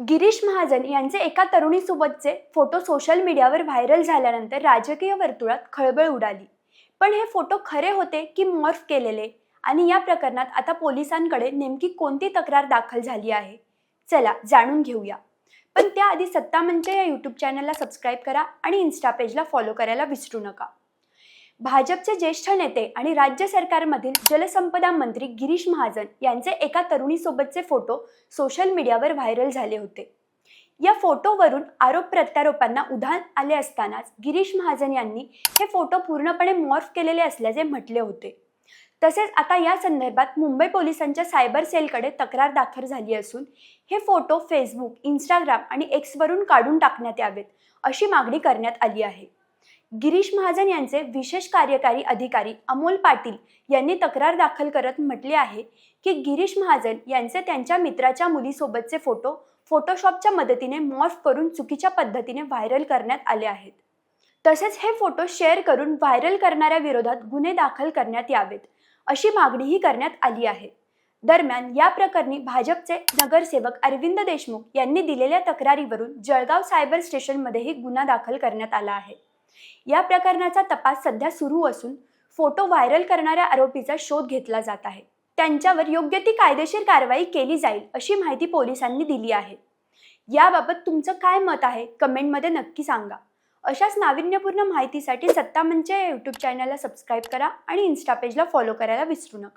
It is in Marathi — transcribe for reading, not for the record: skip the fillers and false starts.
गिरीश महाजन यांचे एका तरुणीसोबतचे फोटो सोशल मीडियावर व्हायरल झाल्यानंतर राजकीय वर्तुळात खळबळ उडाली. पण हे फोटो खरे होते की मॉर्फ केलेले? आणि या प्रकरणात आता पोलिसांकडे नेमकी कोणती तक्रार दाखल झाली आहे? चला जाणून घेऊया. पण त्याआधी सत्ता मंच या यूट्यूब चॅनलला सबस्क्राईब करा आणि इन्स्टा पेजला फॉलो करायला विसरू नका. भाजपचे ज्येष्ठ नेते आणि राज्य सरकारमधील जलसंपदा मंत्री गिरीश महाजन यांचे एका तरुणीसोबतचे फोटो सोशल मीडियावर व्हायरल झाले होते. या फोटोवरून आरोप प्रत्यारोपांना उधाण आले असतानाच गिरीश महाजन यांनी हे फोटो पूर्णपणे मॉर्फ केलेले असल्याचे म्हटले होते. तसेच आता या संदर्भात मुंबई पोलिसांच्या सायबर सेलकडे तक्रार दाखल झाली असून हे फोटो फेसबुक, इंस्टाग्राम आणि एक्सवरून काढून टाकण्यात यावेत अशी मागणी करण्यात आली आहे. गिरीश महाजन यांचे विशेष कार्यकारी अधिकारी अमोल पाटील यांनी तक्रार दाखल करत म्हटले आहे की गिरीश महाजन यांचे त्यांच्या मित्राच्या मुलीसोबतचे फोटो फोटोशॉपच्या मदतीने मॉर्फ करून चुकीच्या पद्धतीने व्हायरल करण्यात आले आहेत. तसेच हे फोटो शेअर करून व्हायरल करणाऱ्या विरोधात गुन्हे दाखल करण्यात यावेत अशी मागणीही करण्यात आली आहे. दरम्यान या प्रकरणी भाजपचे नगरसेवक अरविंद देशमुख यांनी दिलेल्या तक्रारीवरून जळगाव सायबर स्टेशनमध्येही गुन्हा दाखल करण्यात आला आहे. या प्रकरणाचा तपास सध्या सुरू असून फोटो व्हायरल करणाऱ्या आरोपीचा शोध घेतला जात आहे. त्यांच्यावर योग्य ती कायदेशीर कारवाई केली जाईल अशी माहिती पोलिसांनी दिली आहे. याबाबत तुमचं काय मत आहे कमेंटमध्ये नक्की सांगा. अशाच नाविन्यपूर्ण माहितीसाठी सत्ता मंच या यूट्यूब चॅनलला सबस्क्राईब करा आणि इन्स्टा पेजला फॉलो करायला विसरू नका.